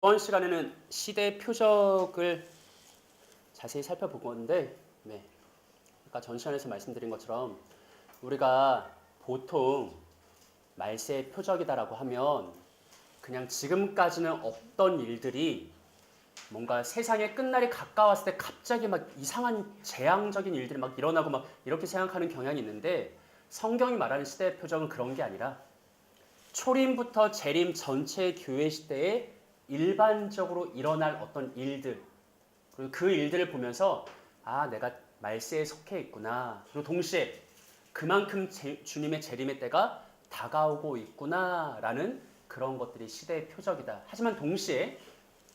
이번 시간에는 시대 표적을 자세히 살펴볼 건데, 아까 전 시간에서 말씀드린 것처럼 우리가 보통 말세의 표적이다라고 하면 그냥 지금까지는 없던 일들이 뭔가 세상의 끝날이 가까웠을 때 갑자기 막 이상한 재앙적인 일들이 막 일어나고 막 이렇게 생각하는 경향이 있는데, 성경이 말하는 시대의 표적은 그런 게 아니라 초림부터 재림 전체 교회 시대에 일반적으로 일어날 어떤 일들, 그리고 그 일들을 보면서 내가 말세에 속해 있구나. 그리고 동시에 그만큼 주님의 재림의 때가 다가오고 있구나라는 그런 것들이 시대의 표적이다. 하지만 동시에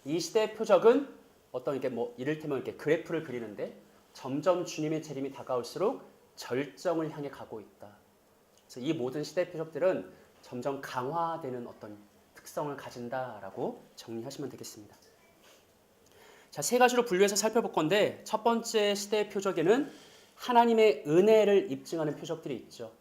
이 시대의 표적은 어떤 이를테면 이렇게 그래프를 그리는데 점점 주님의 재림이 다가올수록 절정을 향해 가고 있다. 그래서 이 모든 시대의 표적들은 점점 강화되는 어떤 특성을 가진다라고 정리하시면 되겠습니다. 자, 세 가지로 분류해서 살펴볼 건데, 첫 번째 시대의 표적에는 하나님의 은혜를 입증하는 표적들이 있죠.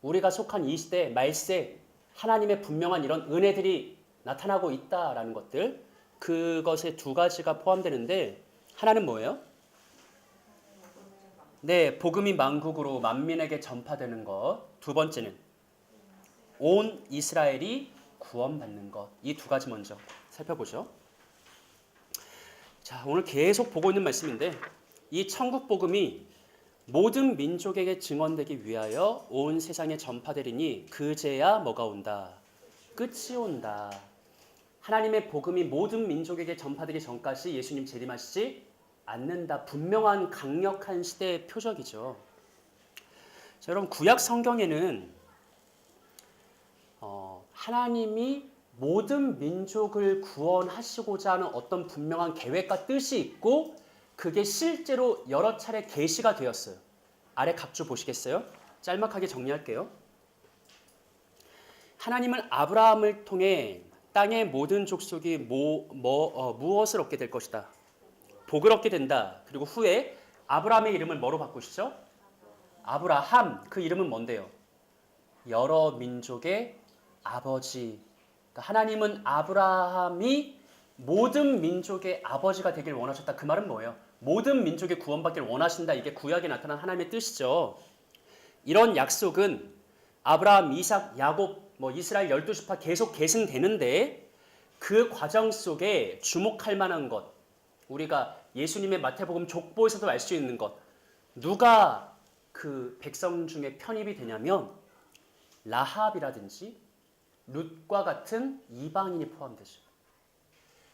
우리가 속한 이 시대 말세, 하나님의 분명한 이런 은혜들이 나타나고 있다라는 것들, 그것에 두 가지가 포함되는데, 하나는 뭐예요? 네, 복음이 만국으로 만민에게 전파되는 것. 두 번째는 온 이스라엘이 구원받는 것. 이 두 가지 먼저 살펴보죠. 자, 오늘 계속 보고 있는 말씀인데, 이 천국 복음이 모든 민족에게 증언되기 위하여 온 세상에 전파되리니 그제야 뭐가 온다? 끝이 온다. 하나님의 복음이 모든 민족에게 전파되기 전까지 예수님 재림하시지 않는다. 분명한 강력한 시대의 표적이죠. 자, 여러분, 구약 성경에는 하나님이 모든 민족을 구원하시고자 하는 어떤 분명한 계획과 뜻이 있고, 그게 실제로 여러 차례 계시가 되었어요. 아래 각주 보시겠어요? 짤막하게 정리할게요. 하나님은 아브라함을 통해 땅의 모든 족속이 무엇을 얻게 될 것이다? 복을 얻게 된다. 그리고 후에 아브라함의 이름을 뭐로 바꾸시죠? 아브라함. 그 이름은 뭔데요? 여러 민족의 아버지. 그러니까 하나님은 아브라함이 모든 민족의 아버지가 되길 원하셨다. 그 말은 뭐예요? 모든 민족이 구원받길 원하신다. 이게 구약에 나타난 하나님의 뜻이죠. 이런 약속은 아브라함, 이삭, 야곱, 이스라엘 12지파 계속 계승되는데, 그 과정 속에 주목할 만한 것, 우리가 예수님의 마태복음 족보에서도 알 수 있는 것, 누가 그 백성 중에 편입이 되냐면 라합이라든지 룻과 같은 이방인이 포함되죠.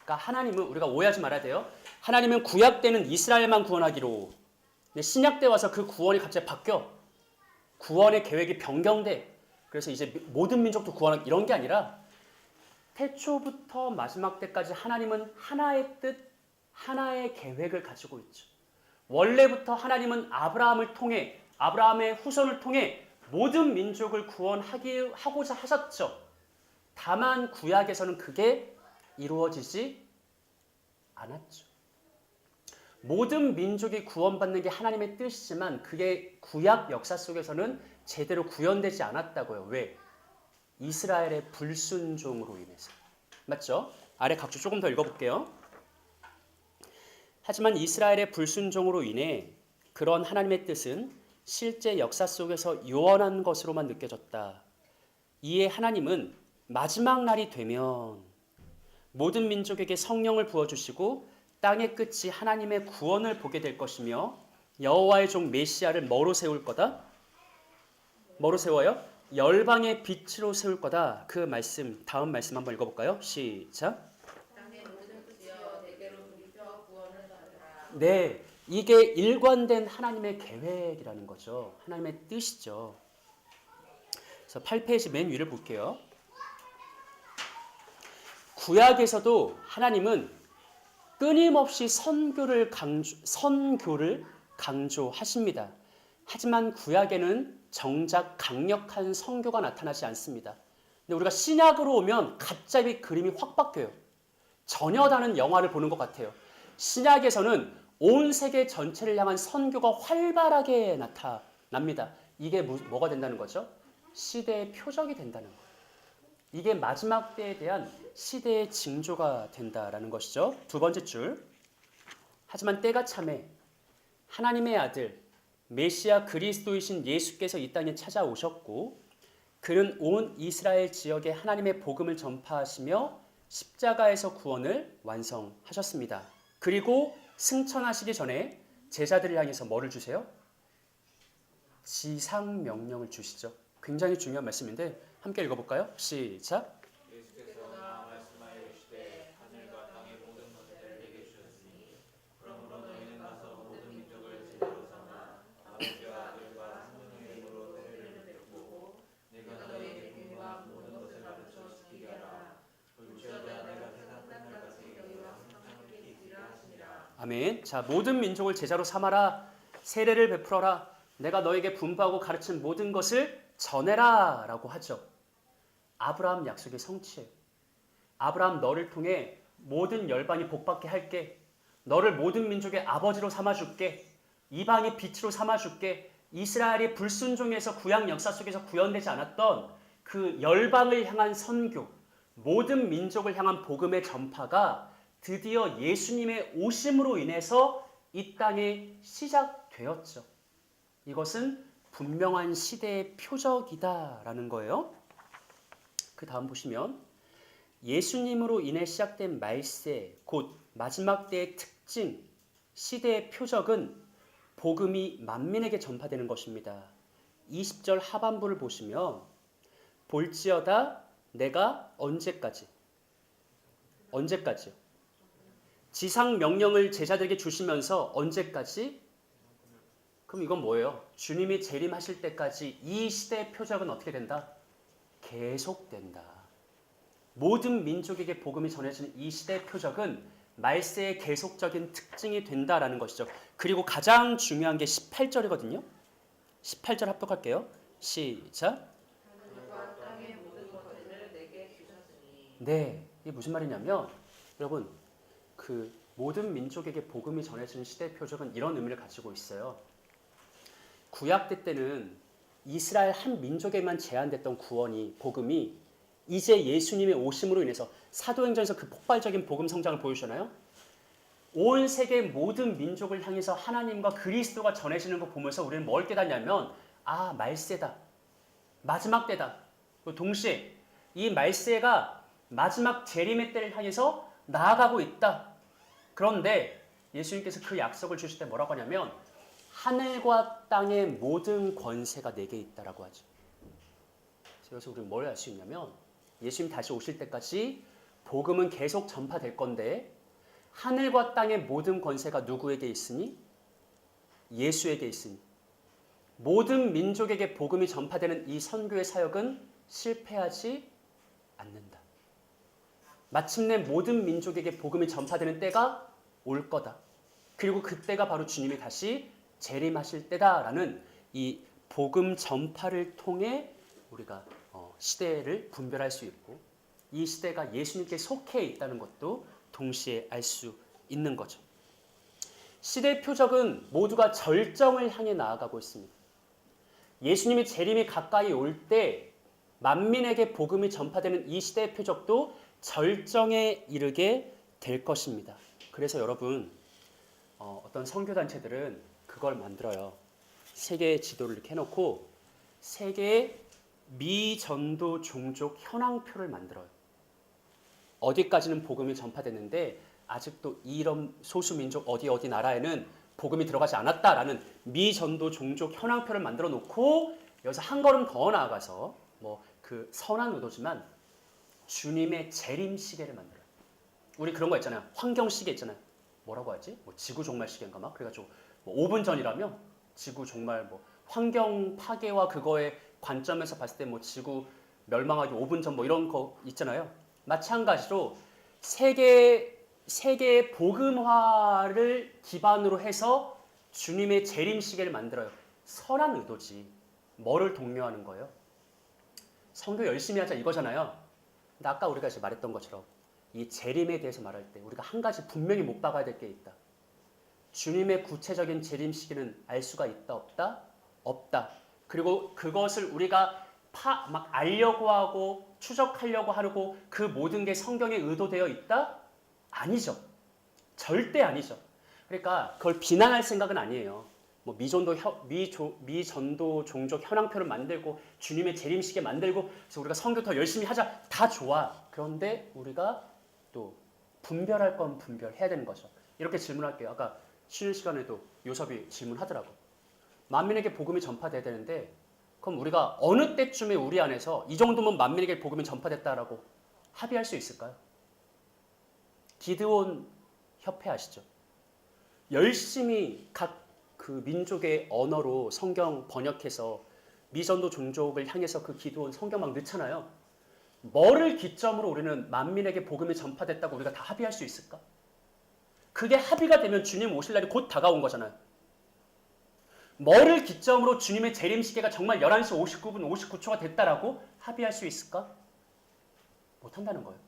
그러니까 하나님은, 우리가 오해하지 말아야 돼요. 하나님은 구약 때는 이스라엘만 구원하기로, 근데 신약 때 와서 그 구원이 갑자기 바뀌어. 구원의 계획이 변경돼. 그래서 이제 모든 민족도 구원하기, 이런 게 아니라 태초부터 마지막 때까지 하나님은 하나의 뜻, 하나의 계획을 가지고 있죠. 원래부터 하나님은 아브라함을 통해, 아브라함의 후손을 통해 모든 민족을 구원하고자 하셨죠. 다만 구약에서는 그게 이루어지지 않았죠. 모든 민족이 구원받는 게 하나님의 뜻이지만 그게 구약 역사 속에서는 제대로 구현되지 않았다고요. 왜? 이스라엘의 불순종으로 인해서. 맞죠? 아래 각주 조금 더 읽어볼게요. 하지만 이스라엘의 불순종으로 인해 그런 하나님의 뜻은 실제 역사 속에서 요원한 것으로만 느껴졌다. 이에 하나님은 마지막 날이 되면 모든 민족에게 성령을 부어주시고 땅의 끝이 하나님의 구원을 보게 될 것이며, 여호와의 종 메시아를 뭐로 세울 거다? 뭐로 세워요? 열방의 빛으로 세울 거다. 그 말씀, 다음 말씀 한번 읽어볼까요? 시작. 땅의 모든 끝이여 대개로 돌이켜 구원을 받으라. 네, 이게 일관된 하나님의 계획이라는 거죠. 하나님의 뜻이죠. 그래서 8페이지 맨 위를 볼게요. 구약에서도 하나님은 끊임없이 선교를 강조하십니다. 하지만 구약에는 정작 강력한 선교가 나타나지 않습니다. 근데 우리가 신약으로 오면 갑자기 그림이 확 바뀌어요. 전혀 다른 영화를 보는 것 같아요. 신약에서는 온 세계 전체를 향한 선교가 활발하게 나타납니다. 이게 뭐가 된다는 거죠? 시대의 표적이 된다는 거예요. 이게 마지막 때에 대한 시대의 징조가 된다라는 것이죠. 두 번째 줄. 하지만 때가 차매 하나님의 아들 메시아 그리스도이신 예수께서 이 땅에 찾아오셨고 그는 온 이스라엘 지역에 하나님의 복음을 전파하시며 십자가에서 구원을 완성하셨습니다. 그리고 승천하시기 전에 제자들을 향해서 뭐를 주세요? 지상 명령을 주시죠. 굉장히 중요한 말씀인데 함께 읽어볼까요? 시작. 예수께서 말씀하여 이르시되 하늘과 땅의 모든 것들을 내게 주셨으니 그러므로 너희는 가서 모든 민족을 제자로 삼아 아버지와 아들과 성령의 이름으로 세례를 베푸고 내가 너희에게 분부한 모든 것을 가르쳐 지키게 하라. 볼지어다 내가 세상 끝날까지 너희와 항상 함께 있으리라 하시니라. 아멘. 자, 모든 민족을 제자로 삼아라. 세례를 베풀어라. 내가 너에게 분부하고 가르친 모든 것을 전해라 라고 하죠. 아브라함 약속의 성취예요. 아브라함 너를 통해 모든 열방이 복받게 할게. 너를 모든 민족의 아버지로 삼아줄게. 이방의 빛으로 삼아줄게. 이스라엘이 불순종에서 구약 역사 속에서 구현되지 않았던 그 열방을 향한 선교, 모든 민족을 향한 복음의 전파가 드디어 예수님의 오심으로 인해서 이 땅에 시작되었죠. 이것은 분명한 시대의 표적이다라는 거예요. 그 다음 보시면 예수님으로 인해 시작된 말세, 곧 마지막 때의 특징, 시대의 표적은 복음이 만민에게 전파되는 것입니다. 20절 하반부를 보시면 볼지어다 내가 언제까지요? 지상 명령을 제자들에게 주시면서 언제까지? 그럼 이건 뭐예요? 주님이 재림하실 때까지 이 시대의 표적은 어떻게 된다? 계속된다. 모든 민족에게 복음이 전해지는 이 시대의 표적은 말세의 계속적인 특징이 된다라는 것이죠. 그리고 가장 중요한 게 18절이거든요. 18절 합독할게요. 시작. 하늘과 땅의 모든 것들을 내게 주셨으니. 네, 이게 무슨 말이냐면 여러분 그 모든 민족에게 복음이 전해지는 시대의 표적은 이런 의미를 가지고 있어요. 구약 때는 이스라엘 한 민족에만 제한됐던 구원이 복음이 이제 예수님의 오심으로 인해서 사도행전에서 그 폭발적인 복음 성장을 보여주잖아요. 온 세계 모든 민족을 향해서 하나님과 그리스도가 전해지는 거 보면서 우리는 뭘 깨닫냐면 아 말세다. 마지막 때다. 동시에 이 말세가 마지막 재림의 때를 향해서 나아가고 있다. 그런데 예수님께서 그 약속을 주실 때 뭐라고 하냐면 하늘과 땅의 모든 권세가 내게 있다라고 하죠. 그래서 우리는 뭘 알 수 있냐면 예수님 다시 오실 때까지 복음은 계속 전파될 건데 하늘과 땅의 모든 권세가 누구에게 있으니? 예수에게 있으니. 모든 민족에게 복음이 전파되는 이 선교의 사역은 실패하지 않는다. 마침내 모든 민족에게 복음이 전파되는 때가 올 거다. 그리고 그때가 바로 주님이 다시 재림하실 때다라는 이 복음 전파를 통해 우리가 시대를 분별할 수 있고 이 시대가 예수님께 속해 있다는 것도 동시에 알 수 있는 거죠. 시대의 표적은 모두가 절정을 향해 나아가고 있습니다. 예수님의 재림이 가까이 올 때 만민에게 복음이 전파되는 이 시대의 표적도 절정에 이르게 될 것입니다. 그래서 여러분 어떤 선교단체들은 그걸 만들어요. 세계의 지도를 이렇게 해놓고 세계의 미전도 종족 현황표를 만들어요. 어디까지는 복음이 전파됐는데 아직도 이런 소수민족 어디 나라에는 복음이 들어가지 않았다라는 미전도 종족 현황표를 만들어 놓고 여기서 한 걸음 더 나아가서 뭐 그 선한 의도지만 주님의 재림 시계를 만들어요. 우리 그런 거 있잖아요. 환경 시계 있잖아요. 뭐라고 하지? 뭐 지구 종말 시계인가 막 그래가지고 뭐 5분 전이라면 지구 종말 뭐 환경 파괴와 그거의 관점에서 봤을 때 뭐 지구 멸망하기 5분 전 뭐 이런 거 있잖아요. 마찬가지로 세계의 복음화를 기반으로 해서 주님의 재림 시계를 만들어요. 선한 의도지. 뭐를 독려하는 거예요? 선교 열심히 하자 이거잖아요. 근데 아까 우리가 이제 말했던 것처럼 이 재림에 대해서 말할 때 우리가 한 가지 분명히 못 박아야 될 게 있다. 주님의 구체적인 재림 시기는 알 수가 있다 없다? 없다. 그리고 그것을 우리가 막 알려고 하고 추적하려고 하고 그 모든 게 성경에 의도되어 있다? 아니죠. 절대 아니죠. 그러니까 그걸 비난할 생각은 아니에요. 뭐 미전도 종족 현황표를 만들고 주님의 재림시계 만들고 그래서 우리가 선교 더 열심히 하자 다 좋아. 그런데 우리가 또 분별할 건 분별해야 되는 거죠. 이렇게 질문할게요. 아까 쉬는 시간에도 요섭이 질문하더라고. 만민에게 복음이 전파돼야 되는데 그럼 우리가 어느 때쯤에 우리 안에서 이 정도면 만민에게 복음이 전파됐다라고 합의할 수 있을까요? 기드온 협회 아시죠? 열심히 각 그 민족의 언어로 성경 번역해서 미전도 종족을 향해서 그 기도원 성경 막 넣잖아요. 뭐를 기점으로 우리는 만민에게 복음이 전파됐다고 우리가 다 합의할 수 있을까? 그게 합의가 되면 주님 오실 날이 곧 다가온 거잖아요. 뭐를 기점으로 주님의 재림시계가 정말 11시 59분 59초가 됐다라고 합의할 수 있을까? 못한다는 거예요.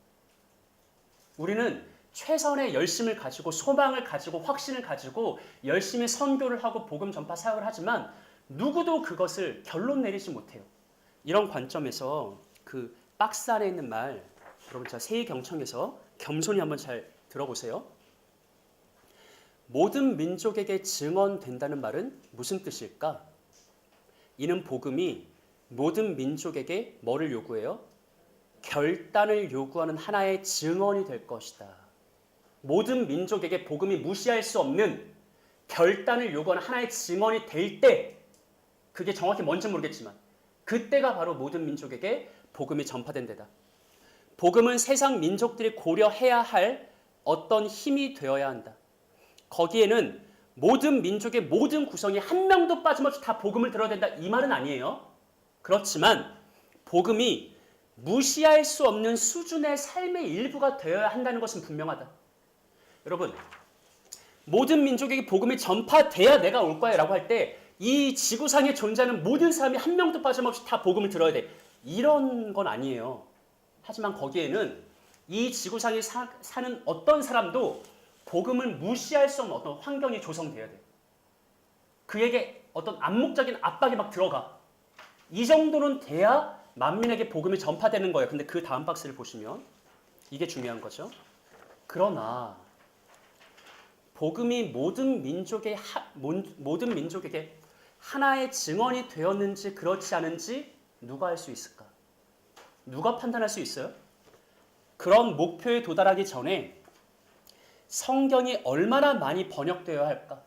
우리는 최선의 열심을 가지고 소망을 가지고 확신을 가지고 열심히 선교를 하고 복음 전파 사역을 하지만 누구도 그것을 결론 내리지 못해요. 이런 관점에서 그 박스 안에 있는 말 여러분 자 세의경청에서 겸손히 한번 잘 들어보세요. 모든 민족에게 증언된다는 말은 무슨 뜻일까? 이는 복음이 모든 민족에게 뭐를 요구해요? 결단을 요구하는 하나의 증언이 될 것이다. 모든 민족에게 복음이 무시할 수 없는 결단을 요구하는 하나의 증언이 될 때 그게 정확히 뭔지 모르겠지만 그때가 바로 모든 민족에게 복음이 전파된 데다. 복음은 세상 민족들이 고려해야 할 어떤 힘이 되어야 한다. 거기에는 모든 민족의 모든 구성이 한 명도 빠짐없이 다 복음을 들어야 된다. 이 말은 아니에요. 그렇지만 복음이 무시할 수 없는 수준의 삶의 일부가 되어야 한다는 것은 분명하다. 여러분, 모든 민족에게 복음이 전파돼야 내가 올 거야 라고 할 때 이 지구상에 존재하는 모든 사람이 한 명도 빠짐없이 다 복음을 들어야 돼. 이런 건 아니에요. 하지만 거기에는 이 지구상에 사는 어떤 사람도 복음을 무시할 수 없는 어떤 환경이 조성돼야 돼. 그에게 어떤 암묵적인 압박이 막 들어가. 이 정도는 돼야 만민에게 복음이 전파되는 거예요. 근데 그 다음 박스를 보시면 이게 중요한 거죠. 그러나 복음이 모든 민족에게 하나의 증언이 되었는지 그렇지 않은지 누가 알 수 있을까? 누가 판단할 수 있어요? 그런 목표에 도달하기 전에 성경이 얼마나 많이 번역되어야 할까?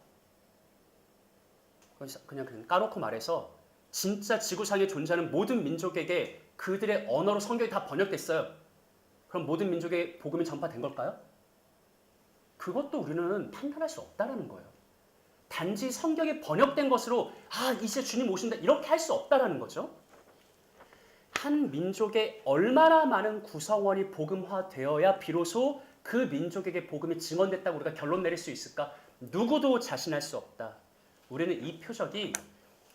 그냥 까놓고 말해서 진짜 지구상에 존재하는 모든 민족에게 그들의 언어로 성경이 다 번역됐어요. 그럼 모든 민족에 복음이 전파된 걸까요? 그것도 우리는 판단할 수 없다는 거예요. 단지 성경에 번역된 것으로 이제 주님 오신다 이렇게 할 수 없다는 거죠. 한 민족에 얼마나 많은 구성원이 복음화되어야 비로소 그 민족에게 복음이 증언됐다고 우리가 결론 내릴 수 있을까? 누구도 자신할 수 없다. 우리는 이 표적이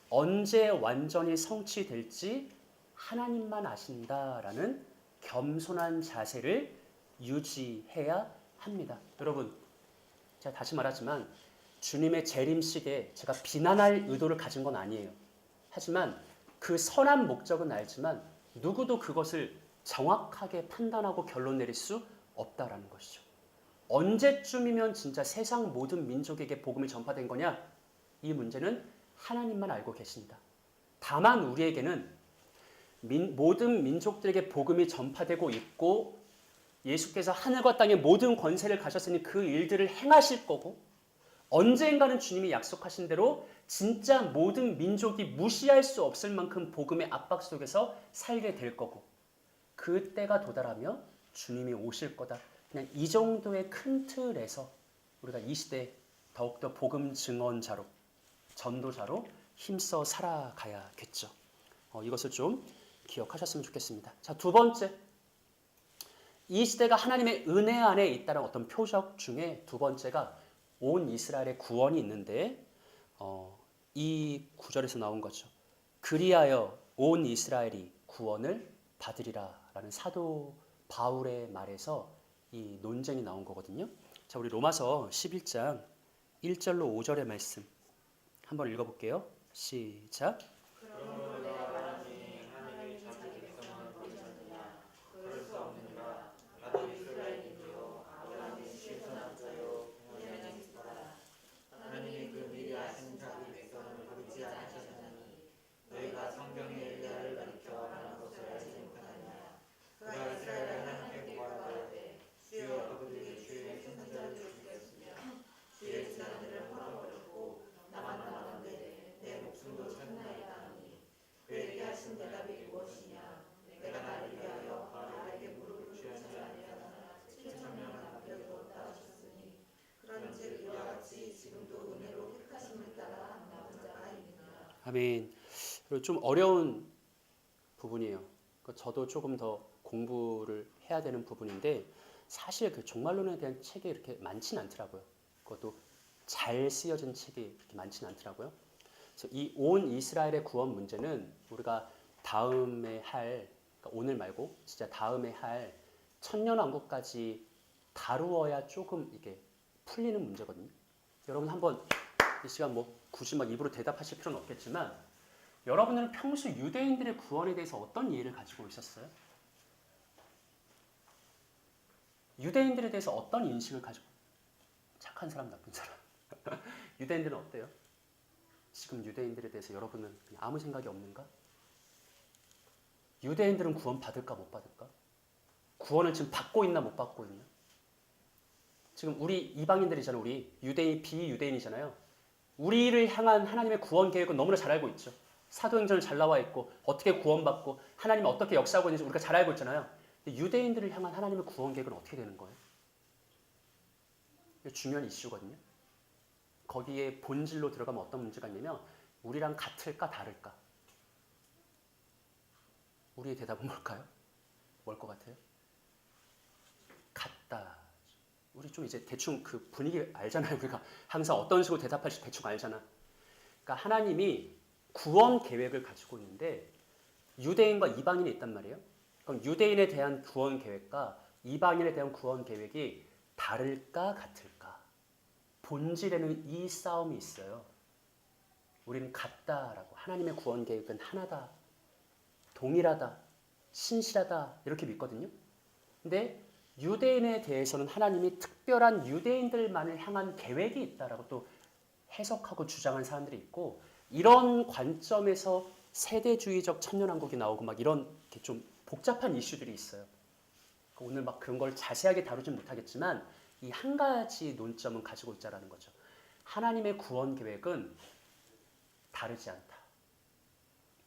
언제 완전히 성취될지 하나님만 아신다라는 겸손한 자세를 유지해야 합니다. 여러분, 제가 다시 말하지만 주님의 재림식에 제가 비난할 의도를 가진 건 아니에요. 하지만 그 선한 목적은 알지만 누구도 그것을 정확하게 판단하고 결론 내릴 수 없다라는 것이죠. 언제쯤이면 진짜 세상 모든 민족에게 복음이 전파된 거냐? 이 문제는 하나님만 알고 계신다. 다만 우리에게는 모든 민족들에게 복음이 전파되고 있고 예수께서 하늘과 땅의 모든 권세를 가졌으니 그 일들을 행하실 거고 언젠가는 주님이 약속하신 대로 진짜 모든 민족이 무시할 수 없을 만큼 복음의 압박 속에서 살게 될 거고 그때가 도달하며 주님이 오실 거다. 그냥 이 정도의 큰 틀에서 우리가 이 시대에 더욱더 복음 증언자로 전도자로 힘써 살아가야겠죠. 이것을 좀 기억하셨으면 좋겠습니다. 자, 두 번째. 이 시대가 하나님의 은혜 안에 있다는 어떤 표적 중에 두 번째가 온 이스라엘의 구원이 있는데 이 구절에서 나온 거죠. 그리하여 온 이스라엘이 구원을 받으리라 라는 사도 바울의 말에서 이 논쟁이 나온 거거든요. 자, 우리 로마서 11장 1절로 5절의 말씀 한번 읽어볼게요. 시작. 아멘. 그리고 좀 어려운 부분이에요. 저도 조금 더 공부를 해야 되는 부분인데 사실 그 종말론에 대한 책이 이렇게 많지는 않더라고요. 그것도 잘 쓰여진 책이 그렇게 많지는 않더라고요. 그래서 이 온 이스라엘의 구원 문제는 우리가 다음에 할, 그러니까 오늘 말고 진짜 다음에 할 천년왕국까지 다루어야 조금 이게 풀리는 문제거든요. 여러분 한번 이 시간 뭐 굳이 막 입으로 대답하실 필요는 없겠지만 여러분들은 평소 유대인들의 구원에 대해서 어떤 이해를 가지고 있었어요? 유대인들에 대해서 어떤 인식을 가지고 착한 사람, 나쁜 사람. 유대인들은 어때요? 지금 유대인들에 대해서 여러분은 그냥 아무 생각이 없는가? 유대인들은 구원 받을까 못 받을까? 구원을 지금 받고 있나 못 받고 있나? 지금 우리 이방인들이잖아요. 우리 유대인, 비유대인이잖아요. 우리를 향한 하나님의 구원 계획은 너무나 잘 알고 있죠. 사도행전을 잘 나와 있고 어떻게 구원받고 하나님이 어떻게 역사하고 있는지 우리가 잘 알고 있잖아요. 근데 유대인들을 향한 하나님의 구원 계획은 어떻게 되는 거예요? 이게 중요한 이슈거든요. 거기에 본질로 들어가면 어떤 문제가 있냐면 우리랑 같을까 다를까? 우리의 대답은 뭘까요? 뭘 것 같아요? 같다. 우리 좀 이제 대충 그 분위기 알잖아요. 우리가 항상 어떤 식으로 대답할지 대충 알잖아. 그러니까 하나님이 구원 계획을 가지고 있는데 유대인과 이방인이 있단 말이에요. 그럼 유대인에 대한 구원 계획과 이방인에 대한 구원 계획이 다를까 같을까? 본질에는 이 싸움이 있어요. 우리는 같다라고. 하나님의 구원 계획은 하나다. 동일하다. 신실하다. 이렇게 믿거든요. 근데 유대인에 대해서는 하나님이 특별한 유대인들만을 향한 계획이 있다라고 또 해석하고 주장하는 사람들이 있고 이런 관점에서 세대주의적 천년왕국이 나오고 막 이런 좀 복잡한 이슈들이 있어요. 오늘 막 그런 걸 자세하게 다루진 못하겠지만 이 한 가지 논점은 가지고 있자라는 거죠. 하나님의 구원 계획은 다르지 않다.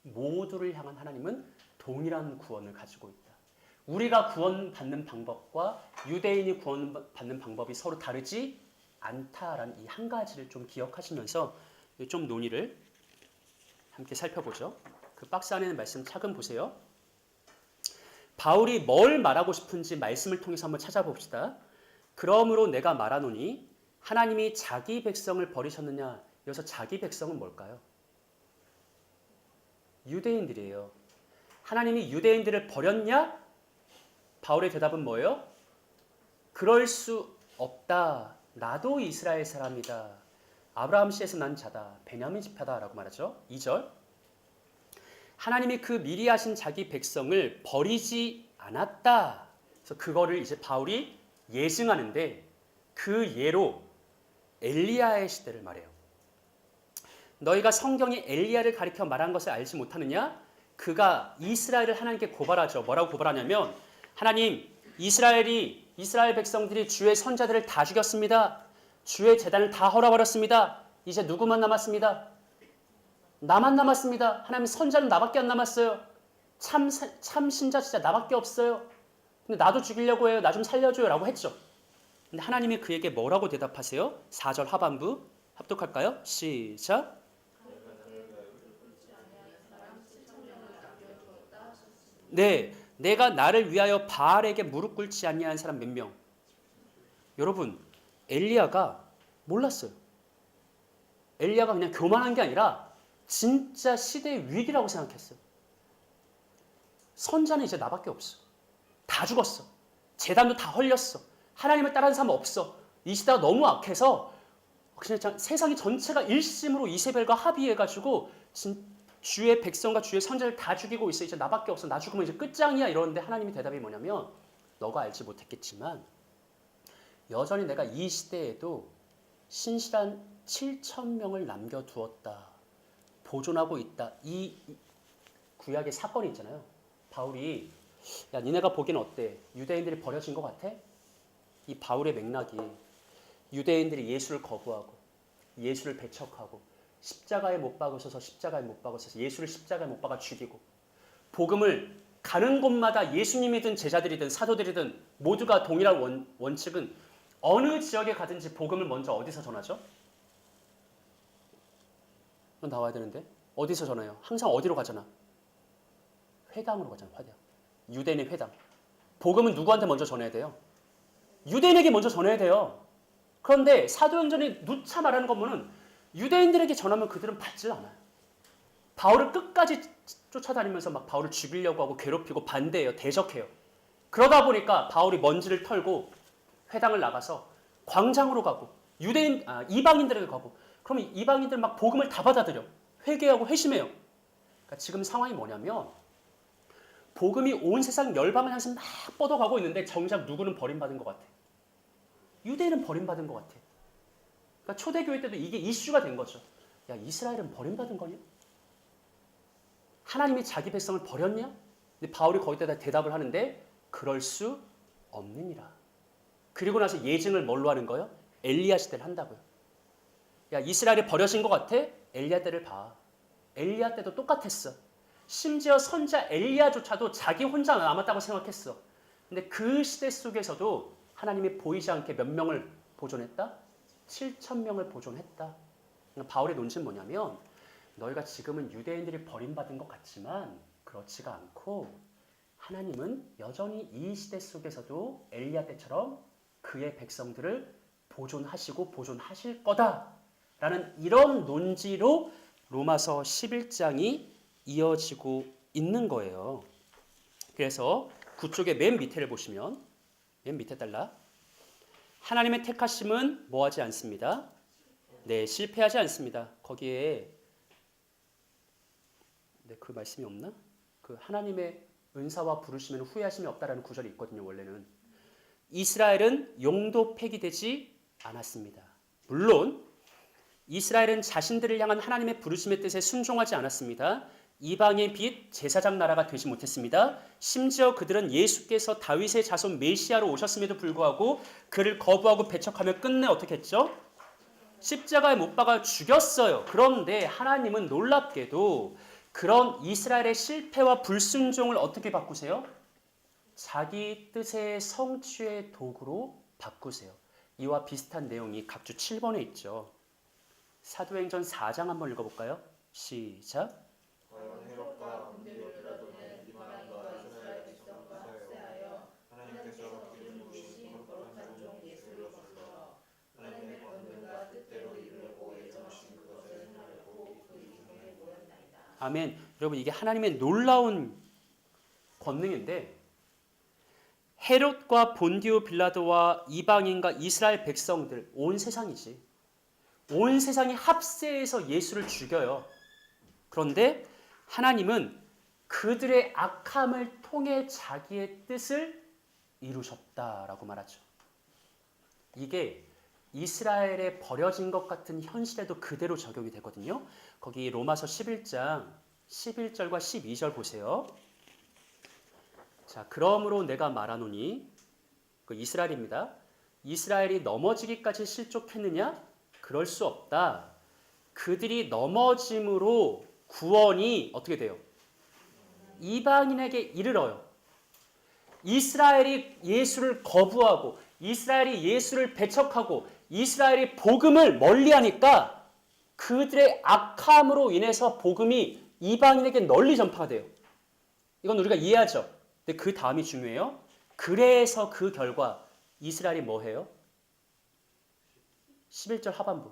모두를 향한 하나님은 동일한 구원을 가지고 있다. 우리가 구원받는 방법과 유대인이 구원받는 방법이 서로 다르지 않다라는 이 한 가지를 좀 기억하시면서 좀 논의를 함께 살펴보죠. 그 박스 안에 있는 말씀 차근 보세요. 바울이 뭘 말하고 싶은지 말씀을 통해서 한번 찾아봅시다. 그러므로 내가 말하노니 하나님이 자기 백성을 버리셨느냐? 여기서 자기 백성은 뭘까요? 유대인들이에요. 하나님이 유대인들을 버렸냐? 바울의 대답은 뭐예요? 그럴 수 없다. 나도 이스라엘 사람이다. 아브라함 씨에서 난 자다. 베냐민 지파다라고 말하죠. 2절. 하나님이 그 미리 하신 자기 백성을 버리지 않았다. 그래서 그거를 이제 바울이 예증하는데 그 예로 엘리야의 시대를 말해요. 너희가 성경이 엘리야를 가리켜 말한 것을 알지 못하느냐? 그가 이스라엘을 하나님께 고발하죠. 뭐라고 고발하냐면 하나님, 이스라엘 백성들이 주의 선자들을 다 죽였습니다. 주의 제단을 다 헐어버렸습니다. 이제 누구만 남았습니다. 나만 남았습니다. 하나님 선자는 나밖에 안 남았어요. 참 신자 진짜 나밖에 없어요. 근데 나도 죽이려고 해요. 나 좀 살려줘요. 라고 했죠. 근데 하나님이 그에게 뭐라고 대답하세요? 4절 하반부 합독할까요? 시작. 네, 내가 나를 위하여 바알에게 무릎 꿇지 아니한 사람 몇 명? 여러분, 엘리야가 몰랐어요. 엘리야가 그냥 교만한 게 아니라 진짜 시대의 위기라고 생각했어요. 선자는 이제 나밖에 없어. 다 죽었어. 제단도 다 헐렸어. 하나님을 따르는 사람 없어. 이 시대가 너무 악해서 그냥 세상이 전체가 일심으로 이세벨과 합의해가지고 주의 백성과 주의 선자를 다 죽이고 있어. 이제 나밖에 없어. 나 죽으면 이제 끝장이야. 이러는데 하나님의 대답이 뭐냐면 너가 알지 못했겠지만 여전히 내가 이 시대에도 신실한 7,000명을 남겨두었다. 보존하고 있다. 이 구약의 사건이 있잖아요. 바울이 야 니네가 보기엔 어때? 유대인들이 버려진 것 같아? 이 바울의 맥락이 유대인들이 예수를 거부하고 예수를 배척하고 십자가에 못 박으셔서 십자가에 못 박으셔서 예수를 십자가에 못 박아 죽이고 복음을 가는 곳마다 예수님이든 제자들이든 사도들이든 모두가 동일한 원칙은 어느 지역에 가든지 복음을 먼저 어디서 전하죠? 나와야 되는데 어디서 전해요? 항상 어디로 가잖아? 회당으로 가잖아. 회당. 유대인의 회당. 복음은 누구한테 먼저 전해야 돼요? 유대인에게 먼저 전해야 돼요. 그런데 사도행전에 누차 말하는 거 보면 유대인들에게 전하면 그들은 받질 않아요. 바울을 끝까지 쫓아다니면서 막 바울을 죽이려고 하고 괴롭히고 반대해요. 대적해요. 그러다 보니까 바울이 먼지를 털고 회당을 나가서 광장으로 가고 이방인들에게 가고 그러면 이방인들 막 복음을 다 받아들여. 회개하고 회심해요. 그러니까 지금 상황이 뭐냐면 복음이 온 세상 열방을 향해서 막 뻗어가고 있는데 정작 누구는 버림받은 것 같아. 유대인은 버림받은 것 같아. 그러니까 초대교회 때도 이게 이슈가 된 거죠. 야, 이스라엘은 버림받은 거냐? 하나님이 자기 백성을 버렸냐? 근데 바울이 거기다 대답을 하는데 그럴 수 없느니라. 그리고 나서 예증을 뭘로 하는 거예요? 엘리야 시대를 한다고요. 야, 이스라엘이 버려진 것 같아? 엘리야 때를 봐. 엘리야 때도 똑같았어. 심지어 선자 엘리야조차도 자기 혼자 남았다고 생각했어. 근데 그 시대 속에서도 하나님이 보이지 않게 몇 명을 보존했다? 7,000명을 보존했다. 그러니까 바울의 논지는 뭐냐면 너희가 지금은 유대인들이 버림받은 것 같지만 그렇지가 않고 하나님은 여전히 이 시대 속에서도 엘리야 때처럼 그의 백성들을 보존하시고 보존하실 거다라는 이런 논지로 로마서 11장이 이어지고 있는 거예요. 그래서 그쪽의 맨 밑에를 보시면 맨 밑에 달라 하나님의 택하심은 뭐하지 않습니다. 네, 실패하지 않습니다. 거기에 그 말씀이 없나? 그 하나님의 은사와 부르시면 후회하심이 없다라는 구절이 있거든요. 원래는 이스라엘은 용도 폐기되지 않았습니다. 물론 이스라엘은 자신들을 향한 하나님의 부르심의 뜻에 순종하지 않았습니다. 이방의 빛 제사장 나라가 되지 못했습니다. 심지어 그들은 예수께서 다윗의 자손 메시아로 오셨음에도 불구하고 그를 거부하고 배척하며 끝내 어떻게 했죠? 십자가에 못 박아 죽였어요. 그런데 하나님은 놀랍게도 그런 이스라엘의 실패와 불순종을 어떻게 바꾸세요? 자기 뜻의 성취의 도구로 바꾸세요. 이와 비슷한 내용이 각주 7번에 있죠. 사도행전 4장 한번 읽어볼까요? 시작. 헤롯과 본디오피라도는 이방인과 이스라엘 백성과 학대하여 하나님께서 기름 부으신 거룩한 종 예수를 불러 하나님의 권능과 뜻대로 이루려고 예정하신 그것을 행하려고 그 이름에 모였나이다. 아멘. 여러분 이게 하나님의 놀라운 권능인데 헤롯과 본디오 빌라도와 이방인과 이스라엘 백성들 온 세상이지. 온 세상이 합세해서 예수를 죽여요. 그런데 하나님은 그들의 악함을 통해 자기의 뜻을 이루셨다라고 말하죠. 이게 이스라엘에 버려진 것 같은 현실에도 그대로 적용이 되거든요. 거기 로마서 11장 11절과 12절 보세요. 자, 그러므로 내가 말하노니 그 이스라엘입니다. 이스라엘이 넘어지기까지 실족했느냐? 그럴 수 없다. 그들이 넘어짐으로 구원이 어떻게 돼요? 이방인에게 이르러요. 이스라엘이 예수를 거부하고 이스라엘이 예수를 배척하고 이스라엘이 복음을 멀리하니까 그들의 악함으로 인해서 복음이 이방인에게 널리 전파가 돼요. 이건 우리가 이해하죠. 근데 그 다음이 중요해요. 그래서 그 결과 이스라엘이 뭐 해요? 11절 하반부.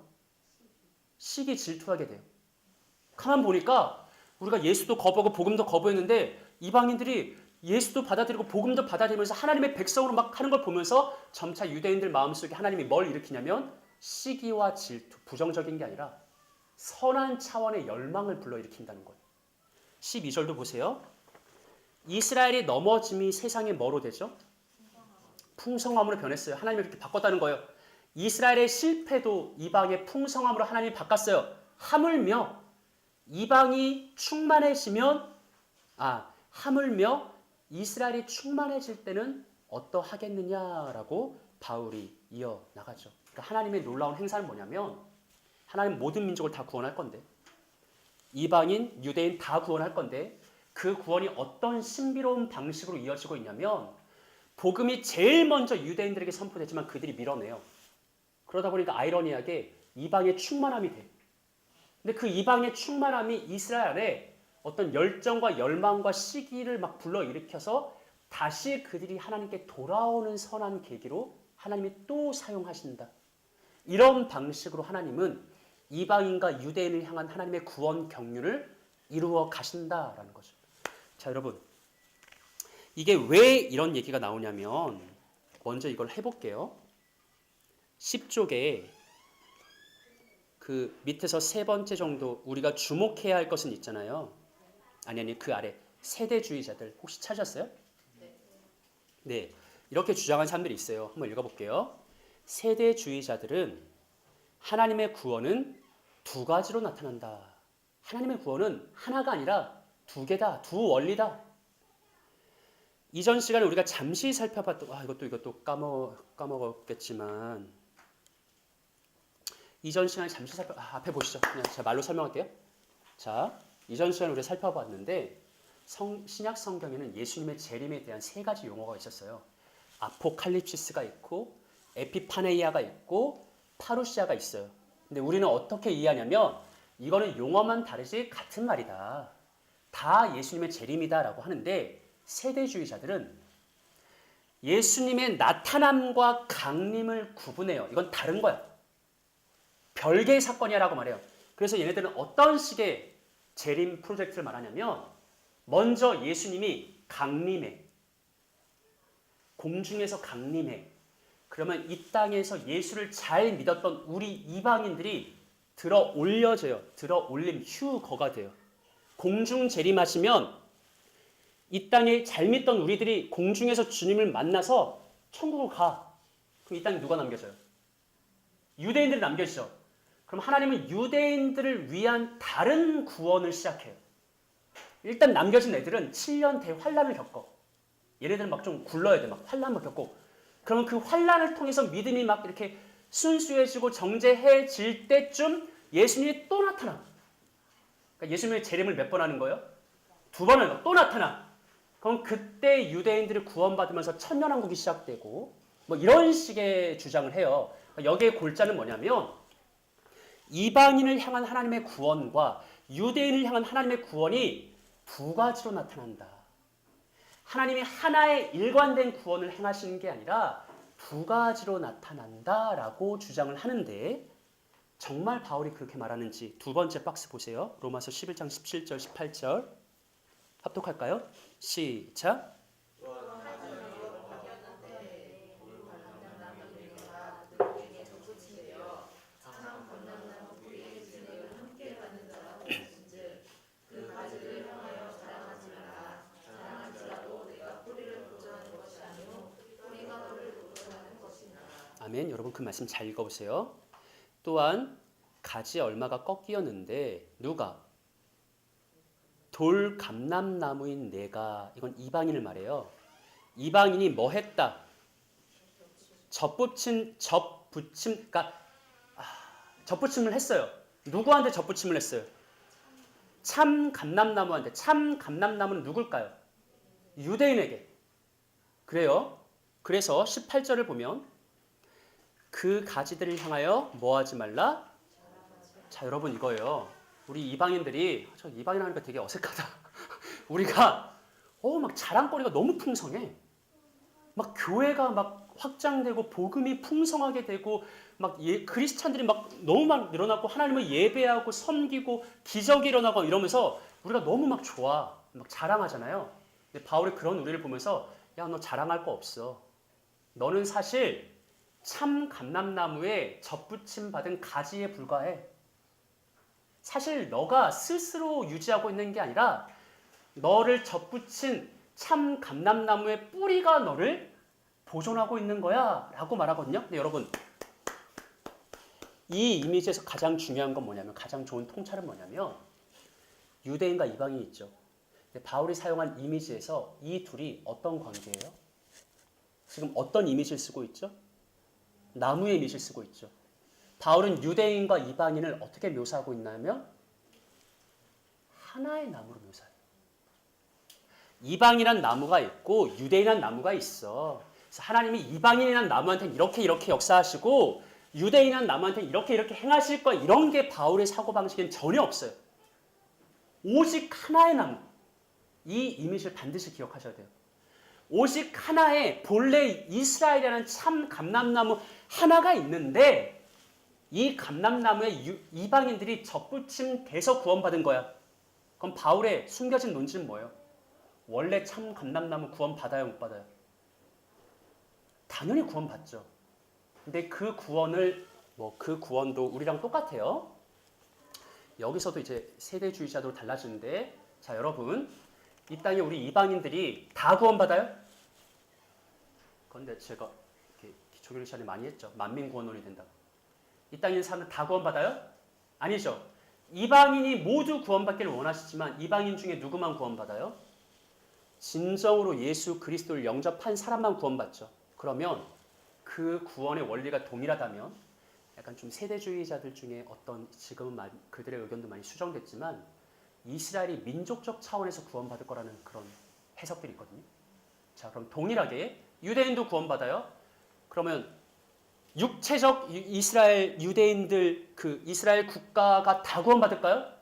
시기 질투하게 돼요. 가만 보니까 우리가 예수도 거부하고 복음도 거부했는데 이방인들이 예수도 받아들이고 복음도 받아들이면서 하나님의 백성으로 막 하는 걸 보면서 점차 유대인들 마음속에 하나님이 뭘 일으키냐면 시기와 질투, 부정적인 게 아니라 선한 차원의 열망을 불러일으킨다는 거예요. 12절도 보세요. 이스라엘이 넘어짐이 세상에 뭐로 되죠? 풍성함으로 변했어요. 하나님이 이렇게 바꿨다는 거예요. 이스라엘의 실패도 이방의 풍성함으로 하나님이 바꿨어요. 하물며 이방이 충만해지면 하물며 이스라엘이 충만해질 때는 어떠하겠느냐라고 바울이 이어나가죠. 그러니까 하나님의 놀라운 행사는 뭐냐면 하나님 모든 민족을 다 구원할 건데 이방인, 유대인 다 구원할 건데 그 구원이 어떤 신비로운 방식으로 이어지고 있냐면 복음이 제일 먼저 유대인들에게 선포되지만 그들이 밀어내요. 그러다 보니까 아이러니하게 이방의 충만함이 돼. 근데 그 이방의 충만함이 이스라엘에 어떤 열정과 열망과 시기를 막 불러일으켜서 다시 그들이 하나님께 돌아오는 선한 계기로 하나님이 또 사용하신다. 이런 방식으로 하나님은 이방인과 유대인을 향한 하나님의 구원 경륜을 이루어 가신다라는 거죠. 자, 여러분. 이게 왜 이런 얘기가 나오냐면 먼저 이걸 해볼게요. 10쪽에 그 밑에서 세 번째 정도 우리가 주목해야 할 것은 있잖아요. 아니 그 아래 세대주의자들 혹시 찾았어요? 네. 이렇게 주장한 사람들이 있어요. 한번 읽어볼게요. 세대주의자들은 하나님의 구원은 두 가지로 나타난다. 하나님의 구원은 하나가 아니라 두 개다. 두 원리다. 이전 시간에 우리가 잠시 살펴봤던 이것도 까먹었겠지만 이전 시간에 잠시 앞에 보시죠. 그냥 제가 말로 설명할게요. 자, 이전 시간에 우리가 살펴봤는데 신약 성경에는 예수님의 재림에 대한 세 가지 용어가 있었어요. 아포칼립시스가 있고 에피파네이아가 있고 파루시아가 있어요. 근데 우리는 어떻게 이해하냐면 이거는 용어만 다르지 같은 말이다. 다 예수님의 재림이다라고 하는데 세대주의자들은 예수님의 나타남과 강림을 구분해요. 이건 다른 거야. 별개의 사건이야라고 말해요. 그래서 얘네들은 어떤 식의 재림 프로젝트를 말하냐면 먼저 예수님이 강림해. 공중에서 강림해. 그러면 이 땅에서 예수를 잘 믿었던 우리 이방인들이 들어 올려져요. 들어 올림 휴거가 돼요. 공중 재림하시면 이 땅에 잘 믿던 우리들이 공중에서 주님을 만나서 천국으로 가. 그럼 이 땅에 누가 남겨져요? 유대인들이 남겨지죠. 그럼 하나님은 유대인들을 위한 다른 구원을 시작해요. 일단 남겨진 애들은 7년 대환란을 겪어. 얘네들은 막 좀 굴러야 돼. 막 환란을 겪고. 그러면 그 환란을 통해서 믿음이 막 이렇게 순수해지고 정제해질 때쯤 예수님이 또 나타나. 그러니까 예수님의 재림을 몇 번 하는 거예요? 두 번 하는 거. 또 나타나. 그럼 그때 유대인들이 구원받으면서 천년왕국이 시작되고 뭐 이런 식의 주장을 해요. 여기에 골자는 뭐냐면 이방인을 향한 하나님의 구원과 유대인을 향한 하나님의 구원이 두 가지로 나타난다. 하나님이 하나의 일관된 구원을 행하시는 게 아니라 두 가지로 나타난다라고 주장을 하는데 정말 바울이 그렇게 말하는지 두 번째 박스 보세요. 로마서 11장 17절 18절 합독할까요? 시작. 아멘. 여러분 그 말씀 잘 읽어보세요. 또한 가지 얼마가 꺾이었는데 누가? 돌 감람나무인 내가. 이건 이방인을 말해요. 이방인이 뭐 했다? 접붙임을 했어요. 누구한테 접붙임을 했어요? 참 감람나무한테. 참 감람나무는 누굴까요? 유대인에게. 그래요. 그래서 18절을 보면 그 가지들을 향하여 뭐하지 말라? 자, 여러분 이거예요. 우리 이방인들이 저 이방인 하니까 되게 어색하다. 우리가 막 자랑거리가 너무 풍성해. 막 교회가 막 확장되고 복음이 풍성하게 되고 막 크리스찬들이 막 너무 막 늘어나고 하나님을 예배하고 섬기고 기적이 일어나고 이러면서 우리가 너무 막 좋아. 막 자랑하잖아요. 근데 바울이 그런 우리를 보면서 야, 너 자랑할 거 없어. 너는 사실 참 감람나무에 접붙임 받은 가지에 불과해. 사실 너가 스스로 유지하고 있는 게 아니라 너를 접붙인 참 감람나무의 뿌리가 너를 보존하고 있는 거야 라고 말하거든요. 근데 여러분 이 이미지에서 가장 중요한 건 뭐냐면 가장 좋은 통찰은 뭐냐면 유대인과 이방인이 있죠. 근데 바울이 사용한 이미지에서 이 둘이 어떤 관계예요? 지금 어떤 이미지를 쓰고 있죠? 나무의 이미지를 쓰고 있죠. 바울은 유대인과 이방인을 어떻게 묘사하고 있냐면 하나의 나무로 묘사해요. 이방이란 나무가 있고 유대인이란 나무가 있어. 그래서 하나님이 이방인이란 나무한테는 이렇게 역사하시고 유대인한 남한테 이렇게 행하실 거야. 이런 게 바울의 사고방식엔 전혀 없어요. 오직 하나의 나무. 이 이미지를 반드시 기억하셔야 돼요. 오직 하나의 본래 이스라엘이라는 참 감람나무 하나가 있는데 이 감람나무에 이방인들이 접붙임돼서 구원받은 거야. 그럼 바울의 숨겨진 논지는 뭐예요? 원래 참 감람나무 구원받아요, 못 받아요? 당연히 구원받죠. 근데 그 구원도 우리랑 똑같아요. 여기서도 이제 세대주의자도 달라지는데, 자, 여러분, 이 땅에 우리 이방인들이 다 구원받아요? 그런데 제가 기초교육 시간에 많이 했죠. 만민구원론이 된다고. 이 땅에 있는 사람들 다 구원받아요? 아니죠. 이방인이 모두 구원받기를 원하시지만 이방인 중에 누구만 구원받아요? 진정으로 예수 그리스도를 영접한 사람만 구원받죠. 그러면 그 구원의 원리가 동일하다면 약간 좀 세대주의자들 중에 어떤 지금은 그들의 의견도 많이 수정됐지만 이스라엘이 민족적 차원에서 구원받을 거라는 그런 해석들이 있거든요. 자, 그럼 동일하게 유대인도 구원받아요. 그러면 육체적 이스라엘 유대인들 그 이스라엘 국가가 다 구원받을까요?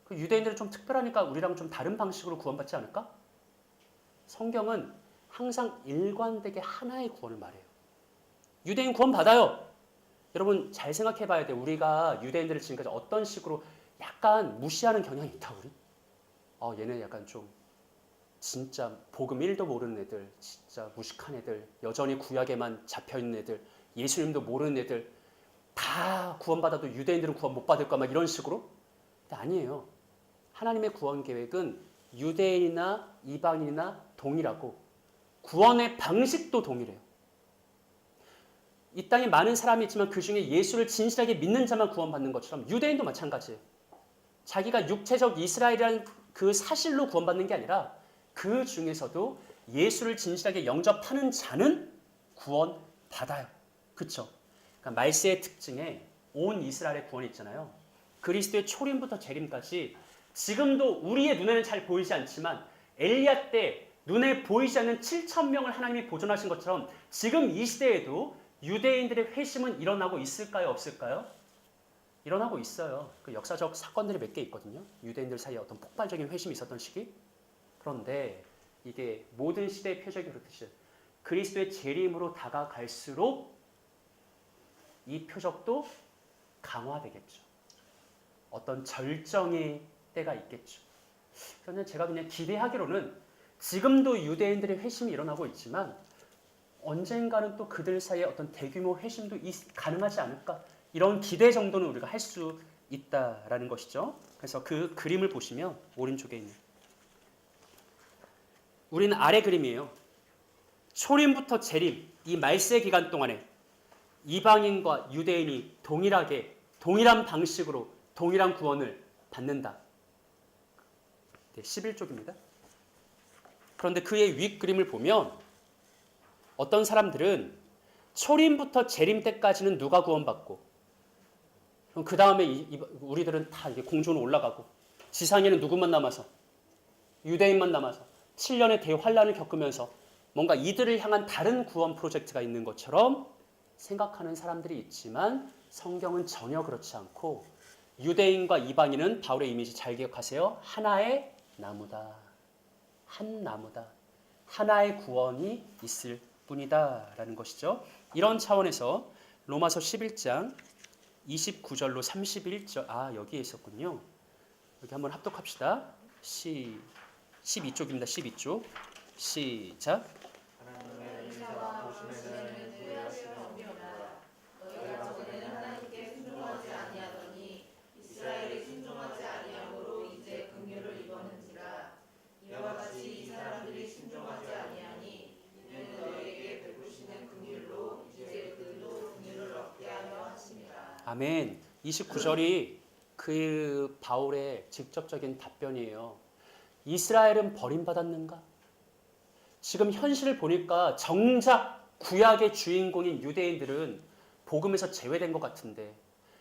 그 유대인들은 좀 특별하니까 우리랑 좀 다른 방식으로 구원받지 않을까? 성경은 항상 일관되게 하나의 구원을 말해요. 유대인 구원받아요. 여러분 잘 생각해 봐야 돼. 우리가 유대인들을 지금까지 어떤 식으로 약간 무시하는 경향이 있다 우리? 얘네 약간 좀 진짜 복음 1도 모르는 애들, 진짜 무식한 애들, 여전히 구약에만 잡혀있는 애들, 예수님도 모르는 애들 다 구원받아도 유대인들은 구원 못 받을까 막 이런 식으로? 근데 아니에요. 하나님의 구원 계획은 유대인이나 이방인이나 동일하고 구원의 방식도 동일해요. 이 땅에 많은 사람이 있지만 그 중에 예수를 진실하게 믿는 자만 구원받는 것처럼 유대인도 마찬가지예요. 자기가 육체적 이스라엘이라는 그 사실로 구원받는 게 아니라 그 중에서도 예수를 진실하게 영접하는 자는 구원받아요. 그렇죠? 그러니까 말세의 특징에 온 이스라엘의 구원이 있잖아요. 그리스도의 초림부터 재림까지 지금도 우리의 눈에는 잘 보이지 않지만 엘리야 때 눈에 보이지 않는 7,000명을 하나님이 보존하신 것처럼 지금 이 시대에도 유대인들의 회심은 일어나고 있을까요? 없을까요? 일어나고 있어요. 그 역사적 사건들이 몇 개 있거든요. 유대인들 사이에 어떤 폭발적인 회심이 있었던 시기. 그런데 이게 모든 시대의 표적이 그렇듯이 그리스도의 재림으로 다가갈수록 이 표적도 강화되겠죠. 어떤 절정의 때가 있겠죠. 그러면 제가 그냥 기대하기로는 지금도 유대인들의 회심이 일어나고 있지만 언젠가는 또 그들 사이에 어떤 대규모 회심도 가능하지 않을까? 이런 기대 정도는 우리가 할 수 있다라는 것이죠. 그래서 그 그림을 보시면 오른쪽에 있는 우리는 아래 그림이에요. 초림부터 재림 이 말세 기간 동안에 이방인과 유대인이 동일한 방식으로 동일한 구원을 받는다. 네, 11쪽입니다. 그런데 그의 윗 그림을 보면 어떤 사람들은 초림부터 재림 때까지는 누가 구원받고 그럼 그 다음에 우리들은 다 이게 공중으로 올라가고 지상에는 누구만 남아서 유대인만 남아서 7년의 대환란을 겪으면서 뭔가 이들을 향한 다른 구원 프로젝트가 있는 것처럼 생각하는 사람들이 있지만 성경은 전혀 그렇지 않고 유대인과 이방인은 바울의 이미지 잘 기억하세요. 하나의 나무다. 한 나무다. 하나의 구원이 있을 뿐이다 라는 것이죠. 이런 차원에서 로마서 11장 29절로 31절 여기에 있었군요. 여기 한번 합독합시다. 12쪽입니다. 12쪽. 시작. 아멘. 29절이 그 바울의 직접적인 답변이에요. 이스라엘은 버림받았는가? 지금 현실을 보니까 정작 구약의 주인공인 유대인들은 복음에서 제외된 것 같은데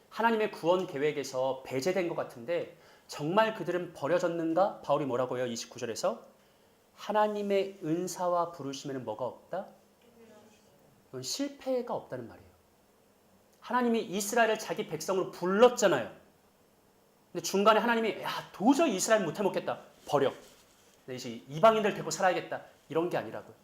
하나님의 구원 계획에서 배제된 것 같은데 정말 그들은 버려졌는가? 바울이 뭐라고 해요? 29절에서 하나님의 은사와 부르심에는 뭐가 없다? 이건 실패가 없다는 말이에요. 하나님이 이스라엘을 자기 백성으로 불렀잖아요. 근데 중간에 하나님이 도저히 이스라엘 못해 먹겠다. 버려. 이제 이방인들 데리고 살아야겠다. 이런 게 아니라고요.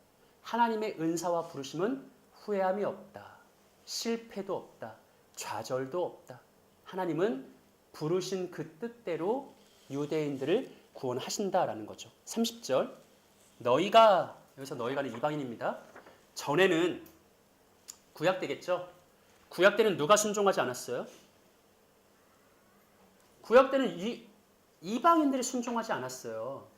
하나님의 은사와 부르심은 후회함이 없다. 실패도 없다. 좌절도 없다. 하나님은 부르신 그 뜻대로 유대인들을 구원하신다라는 거죠. 30절. 너희가, 여기서 너희가는 이방인입니다. 전에는 구약 때겠죠. 구약 때는 누가 순종하지 않았어요? 구약 때는 이방인들이 순종하지 않았어요.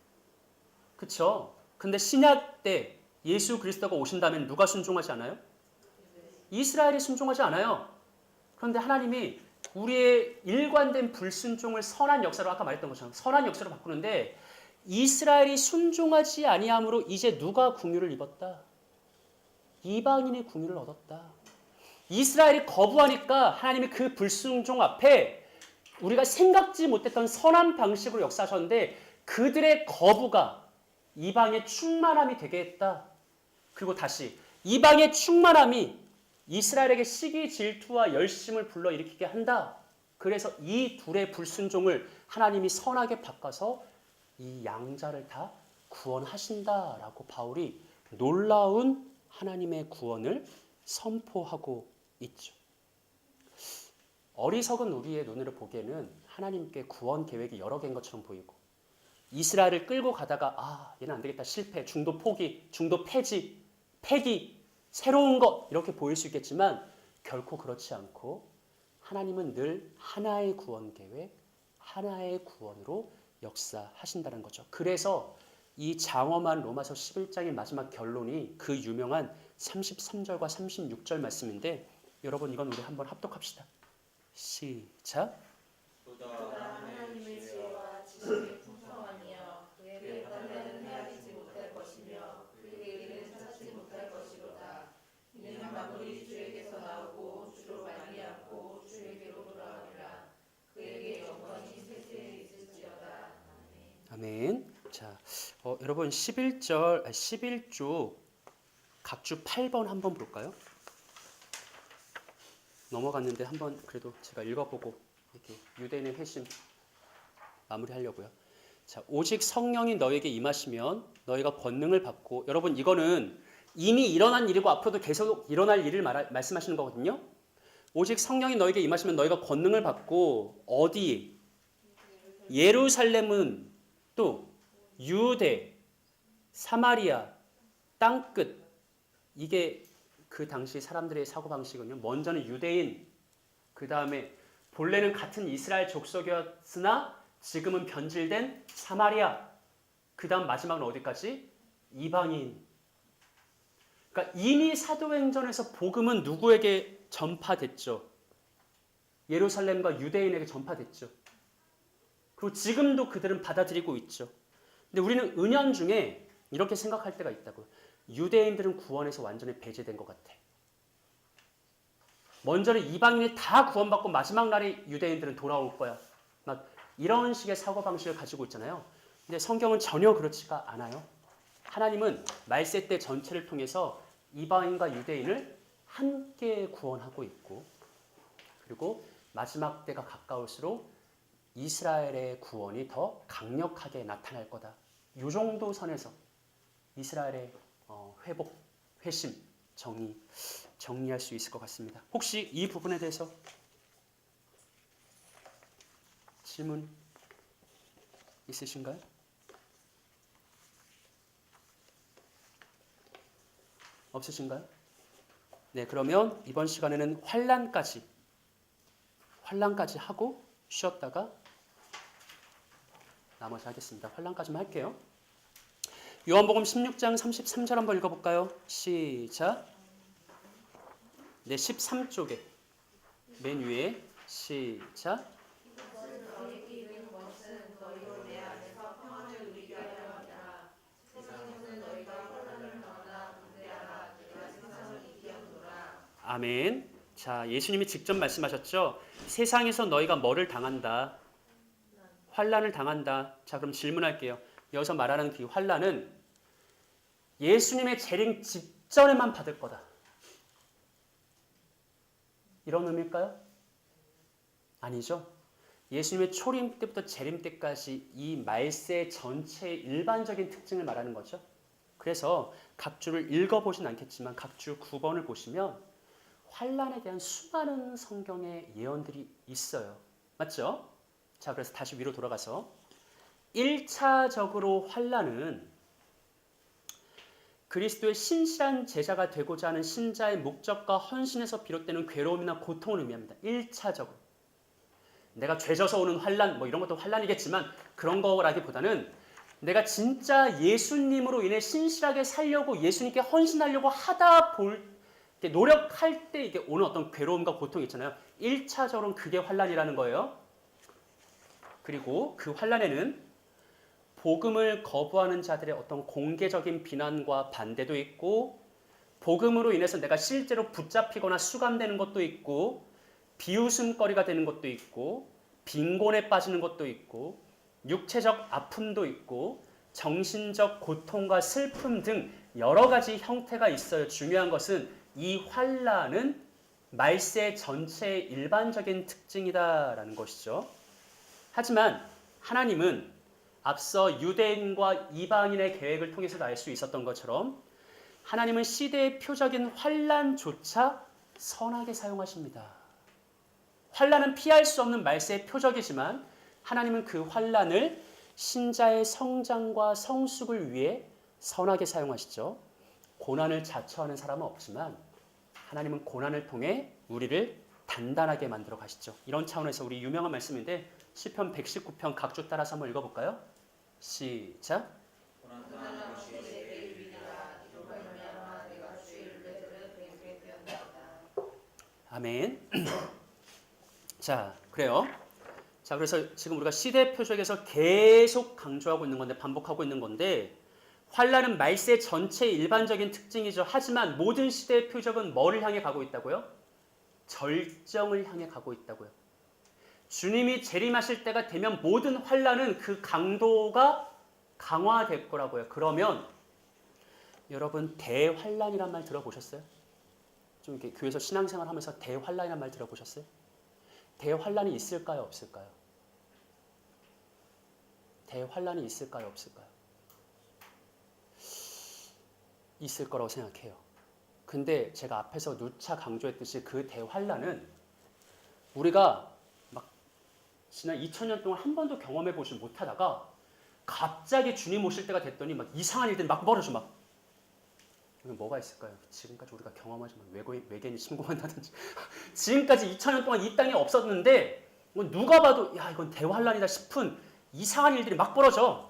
그쵸? 근데 신약 때 예수 그리스도가 오신 다음에 누가 순종하지 않아요? 이스라엘이 순종하지 않아요. 그런데 하나님이 우리의 일관된 불순종을 선한 역사로, 아까 말했던 것처럼 선한 역사로 바꾸는데, 이스라엘이 순종하지 아니함으로 이제 누가 긍휼을 입었다? 이방인의 긍휼을 얻었다. 이스라엘이 거부하니까 하나님이 그 불순종 앞에 우리가 생각지 못했던 선한 방식으로 역사하셨는데, 그들의 거부가 이방의 충만함이 되게 했다. 그리고 다시 이방의 충만함이 이스라엘에게 시기, 질투와 열심을 불러일으키게 한다. 그래서 이 둘의 불순종을 하나님이 선하게 바꿔서 이 양자를 다 구원하신다라고 바울이 놀라운 하나님의 구원을 선포하고 있죠. 어리석은 우리의 눈으로 보기에는 하나님께 구원 계획이 여러 개인 것처럼 보이고, 이스라엘을 끌고 가다가 얘는 안 되겠다, 실패, 중도 포기, 중도 폐지, 폐기, 새로운 것, 이렇게 보일 수 있겠지만 결코 그렇지 않고 하나님은 늘 하나의 구원 계획, 하나의 구원으로 역사하신다는 거죠. 그래서 이 장엄한 로마서 11장의 마지막 결론이 그 유명한 33절과 36절 말씀인데, 여러분 이건 우리 한번 합독합시다. 시작. 보다 하나님의 지혜와 지식의 풍성함이여 그에게 판단은 헤아리지 못할 것이며 그에게 이르는 찾지 못할 것이로다. 이는 만물이 주에게서 나오고 주로 말미암고 주에게로 돌아오리라. 그에게 영광이 세세에 있을지어다. 아멘. 자, 여러분 11쪽 각주 8번 한번 볼까요? 넘어갔는데 한번 그래도 제가 읽어보고 이렇게 유대인의 회심 마무리하려고요. 자, 오직 성령이 너에게 임하시면 너희가 권능을 받고, 여러분 이거는 이미 일어난 일이고 앞으로도 계속 일어날 일을 말씀하시는 거거든요. 오직 성령이 너에게 임하시면 너희가 권능을 받고, 어디? 예루살렘은 또 유대, 사마리아, 땅끝, 이게 그 당시 사람들의 사고방식은요. 먼저는 유대인, 그 다음에 본래는 같은 이스라엘 족속이었으나 지금은 변질된 사마리아, 그 다음 마지막은 어디까지? 이방인. 그러니까 이미 사도행전에서 복음은 누구에게 전파됐죠? 예루살렘과 유대인에게 전파됐죠. 그리고 지금도 그들은 받아들이고 있죠. 근데 우리는 은연중에 이렇게 생각할 때가 있다고요. 유대인들은 구원에서 완전히 배제된 것 같아. 먼저는 이방인이 다 구원받고 마지막 날에 유대인들은 돌아올 거야. 막 이런 식의 사고방식을 가지고 있잖아요. 근데 성경은 전혀 그렇지가 않아요. 하나님은 말세 때 전체를 통해서 이방인과 유대인을 함께 구원하고 있고, 그리고 마지막 때가 가까울수록 이스라엘의 구원이 더 강력하게 나타날 거다. 이 정도 선에서 이스라엘의 회복, 회심, 정리할 수 있을 것 같습니다. 혹시 이 부분에 대해서 질문 있으신가요? 없으신가요? 네, 그러면 이번 시간에는 환난까지 하고 쉬었다가 나머지 하겠습니다. 환난까지만 할게요. 요한복음 16장 33절 한번 읽어볼까요? 시작. 네, 13쪽에 맨 위에 시작. 아멘. 자, 예수님이 직접 말씀하셨죠. 세상에서 너희가 뭐를 당한다? 환난을 당한다. 자, 그럼 질문할게요. 여기서 말하는 그 환난은 예수님의 재림 직전에만 받을 거다. 이런 의미일까요? 아니죠. 예수님의 초림 때부터 재림 때까지 이 말세 전체의 일반적인 특징을 말하는 거죠. 그래서 각 줄을 읽어보진 않겠지만 각 줄 9번을 보시면 환란에 대한 수많은 성경의 예언들이 있어요. 맞죠? 자, 그래서 다시 위로 돌아가서 1차적으로 환란은 그리스도의 신실한 제자가 되고자 하는 신자의 목적과 헌신에서 비롯되는 괴로움이나 고통을 의미합니다. 1차적으로. 내가 죄져서 오는 환란, 뭐 이런 것도 환란이겠지만 그런 거라기보다는 내가 진짜 예수님으로 인해 신실하게 살려고 예수님께 헌신하려고 하다 노력할 때 이게 오는 어떤 괴로움과 고통이 있잖아요. 1차적으로는 그게 환란이라는 거예요. 그리고 그 환란에는 복음을 거부하는 자들의 어떤 공개적인 비난과 반대도 있고, 복음으로 인해서 내가 실제로 붙잡히거나 수감되는 것도 있고, 비웃음거리가 되는 것도 있고, 빈곤에 빠지는 것도 있고, 육체적 아픔도 있고, 정신적 고통과 슬픔 등 여러 가지 형태가 있어요. 중요한 것은 이 환란은 말세 전체의 일반적인 특징이다라는 것이죠. 하지만 하나님은 앞서 유대인과 이방인의 계획을 통해서도 알 수 있었던 것처럼 하나님은 시대의 표적인 환란조차 선하게 사용하십니다. 환란은 피할 수 없는 말세의 표적이지만 하나님은 그 환란을 신자의 성장과 성숙을 위해 선하게 사용하시죠. 고난을 자처하는 사람은 없지만 하나님은 고난을 통해 우리를 단단하게 만들어 가시죠. 이런 차원에서 우리 유명한 말씀인데 시편 119편 각주 따라서 한번 읽어볼까요? 시작. 아멘. 자, 그래요. 자, 그래서 지금 우리가 시대 표적에서 계속 강조하고 있는 건데, 반복하고 있는 건데, 환란은 말세 전체의 일반적인 특징이죠. 하지만 모든 시대의 표적은 뭐를 향해 가고 있다고요? 절정을 향해 가고 있다고요. 주님이 재림하실 때가 되면 모든 환란은 그 강도가 강화될 거라고요. 그러면 여러분 대환란이란 말 들어보셨어요? 좀 이렇게 교회에서 신앙생활 하면서 대환란이란 말 들어보셨어요? 대환란이 있을까요? 없을까요? 대환란이 있을까요? 없을까요? 있을 거라고 생각해요. 근데 제가 앞에서 누차 강조했듯이 그 대환란은 우리가 막 지난 2000년 동안 한 번도 경험해 보지 못하다가 갑자기 주님 오실 때가 됐더니 막 이상한 일들이 막 벌어져 막. 뭐가 있을까요? 지금까지 우리가 경험하지 못 외계인이 침공한다든지 지금까지 2000년 동안 이 땅에 없었는데 누가 봐도 야 이건 대환란이다 싶은 이상한 일들이 막 벌어져.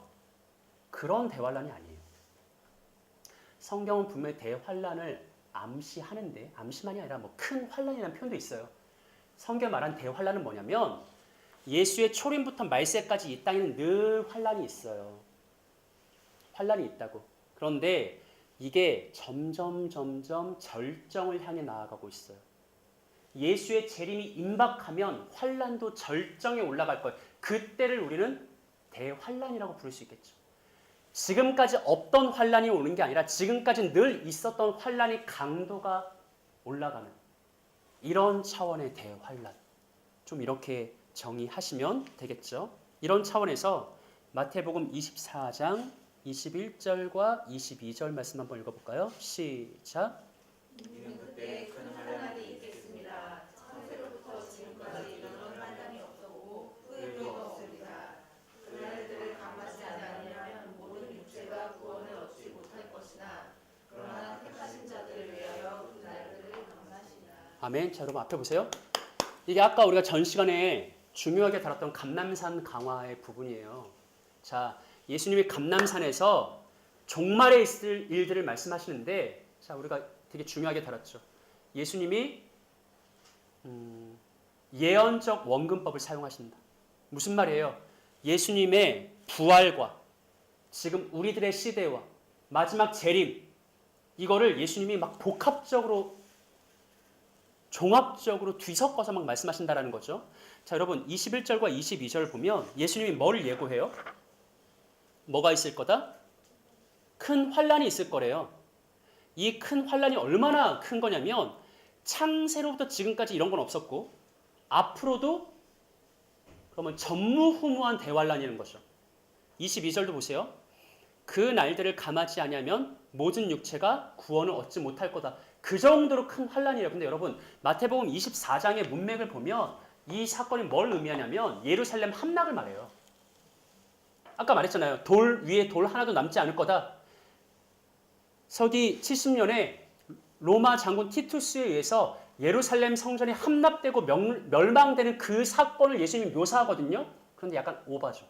그런 대환란이 아니에요. 성경은 분명히 대환란을 암시하는데 암시만이 아니라 뭐 큰 환란이라는 표현도 있어요. 성경 말한 대환란은 뭐냐면 예수의 초림부터 말세까지 이 땅에는 늘 환란이 있어요. 환란이 있다고. 그런데 이게 점점 절정을 향해 나아가고 있어요. 예수의 재림이 임박하면 환란도 절정에 올라갈 거예요. 그때를 우리는 대환란이라고 부를 수 있겠죠. 지금까지 없던 환란이 오는 게 아니라 지금까지 늘 있었던 환란이 강도가 올라가는 이런 차원의 대환란. 좀 이렇게 정의하시면 되겠죠. 이런 차원에서 마태복음 24장 21절과 22절 말씀 한번 읽어볼까요? 시작. 이는 그때 큰 환란이 있겠습니다. 창세로부터 지금까지 이런 환란이 없었고 후에도 없으리라. 그날들을 감하지 않으면 모든 육체가 구원을 얻지 못할 것이나 그러나 택하신 자들을 위하여 그날들을 감하시리라. 아멘. 자, 여러분 앞에 보세요. 이게 아까 우리가 전 시간에 중요하게 다뤘던 감람산 강화의 부분이에요. 자, 예수님이 감람산에서 종말에 있을 일들을 말씀하시는데, 자, 우리가 되게 중요하게 다뤘죠. 예수님이 예언적 원근법을 사용하신다. 무슨 말이에요? 예수님의 부활과 지금 우리들의 시대와 마지막 재림, 이거를 예수님이 막 복합적으로 종합적으로 뒤섞어서 막 말씀하신다라는 거죠. 자, 여러분 21절과 22절 보면 예수님이 뭐를 예고해요? 뭐가 있을 거다? 큰 환란이 있을 거래요. 이 큰 환란이 얼마나 큰 거냐면 창세로부터 지금까지 이런 건 없었고 앞으로도 그러면 전무후무한 대환란이라는 거죠. 22절도 보세요. 그 날들을 감하지 아니하면 모든 육체가 구원을 얻지 못할 거다. 그 정도로 큰 환란이에요. 근데 여러분 마태복음 24장의 문맥을 보면 이 사건이 뭘 의미하냐면 예루살렘 함락을 말해요. 아까 말했잖아요. 돌 위에 돌 하나도 남지 않을 거다. 서기 70년에 로마 장군 티투스에 의해서 예루살렘 성전이 함락되고 멸망되는 그 사건을 예수님이 묘사하거든요. 그런데 약간 오바죠.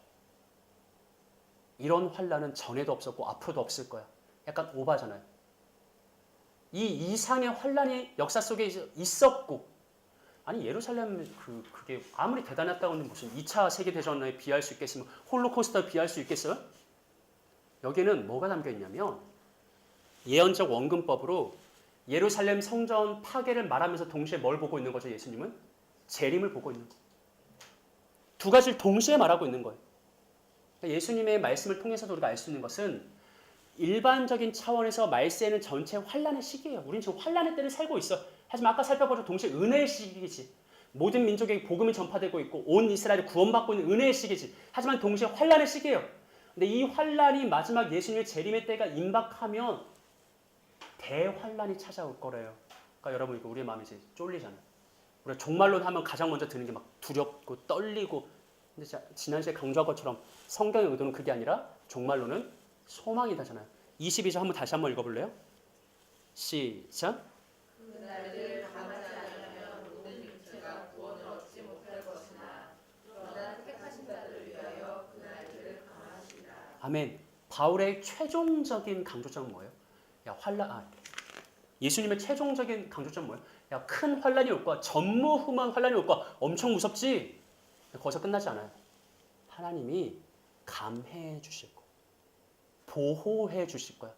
이런 환란은 전에도 없었고 앞으로도 없을 거야. 약간 오바잖아요. 이 이상의 환란이 역사 속에 있었고, 아니 예루살렘 그게 아무리 대단했다고 하면 무슨 2차 세계대전에 비할 수 있겠으면 홀로코스터에 비할 수 있겠어요? 여기는 뭐가 담겨 있냐면 예언적 원근법으로 예루살렘 성전 파괴를 말하면서 동시에 뭘 보고 있는 거죠? 예수님은 재림을 보고 있는 거예요. 두 가지를 동시에 말하고 있는 거예요. 예수님의 말씀을 통해서도 우리가 알 수 있는 것은 일반적인 차원에서 말세는 전체 환란의 시기예요. 우리는 지금 환란의 때를 살고 있어. 하지만 아까 살펴보죠. 동시에 은혜의 시기이지. 모든 민족에게 복음이 전파되고 있고 온 이스라엘이 구원받고 있는 은혜의 시기지. 하지만 동시에 환란의 시기예요. 근데 이 환란이 마지막 예수님의 재림의 때가 임박하면 대환란이 찾아올 거래요. 그러니까 여러분 이거 우리의 마음이 이제 쫄리잖아요. 우리가 종말론 하면 가장 먼저 드는 게 막 두렵고 떨리고. 근데 지난 시간에 강조한 것처럼 성경의 의도는 그게 아니라 종말론은 소망이다잖아요. 22절 한번 다시 한번 읽어볼래요? 시작. 그날들 감하지 않으면 모든 육체가 구원을 얻지 못할 것이나 그러나 택하신 자들을 위하여 그날들을 감하시리라. 아멘. 바울의 최종적인 강조점은 뭐예요? 야 예수님의 최종적인 강조점은 뭐예요? 야 큰 환란이 올 거야. 전무후무한 환란이 올 거야. 엄청 무섭지? 거기서 끝나지 않아요. 하나님이 감해해 주실 거, 보호해 주실 거야.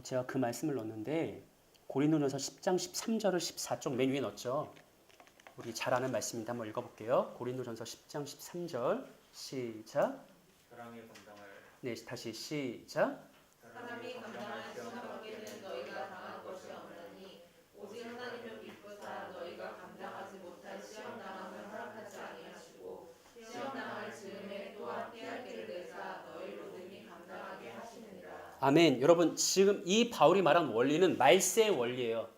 제가 그 말씀을 넣었는데 고린도전서 10장 13절을 14쪽 맨 위에 넣었죠. 우리 잘 아는 말씀인데 한번 읽어볼게요. 고린도전서 10장 13절 시작. 사랑의 감당할 네, 다시 시작. 사람이 감당할 시험 관계는 너희가 당할 것이 없나니 오직 하나님은 미쁘사 너희가 감당하지 못할 시험 당함을 허락하지 아니하시고 시험 당할 즈음에 또한 피할 길을 내사 너희로 능히 감당하게 하시느니라. 아멘. 여러분 지금 이 바울이 말한 원리는 말세의 원리예요.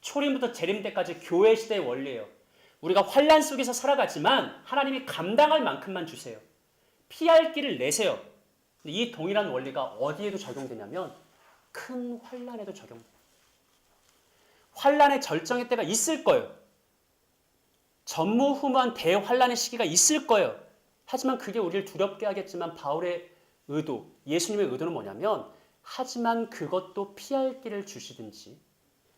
초림부터 재림 때까지 교회 시대의 원리예요. 우리가 환란 속에서 살아가지만 하나님이 감당할 만큼만 주세요. 피할 길을 내세요. 이 동일한 원리가 어디에도 적용되냐면 큰 환란에도 적용돼요. 환란의 절정의 때가 있을 거예요. 전무후무한 대환란의 시기가 있을 거예요. 하지만 그게 우리를 두렵게 하겠지만 바울의 의도, 예수님의 의도는 뭐냐면 하지만 그것도 피할 길을 주시든지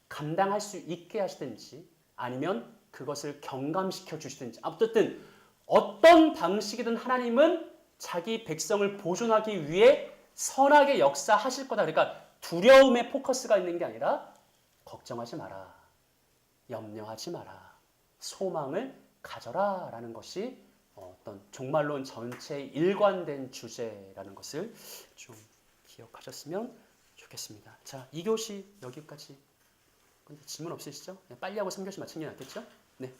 감당할 수 있게 하시든지 아니면 그것을 경감시켜 주시든지 어쨌든 어떤 방식이든 하나님은 자기 백성을 보존하기 위해 선하게 역사하실 거다. 그러니까 두려움에 포커스가 있는 게 아니라 걱정하지 마라. 염려하지 마라. 소망을 가져라 라는 것이 어떤 종말론 전체의 일관된 주제라는 것을 좀 기억하셨으면 좋겠습니다. 자, 2교시 여기까지. 근데 질문 없으시죠? 빨리 하고 3교시 마치는 게 낫겠죠? 네.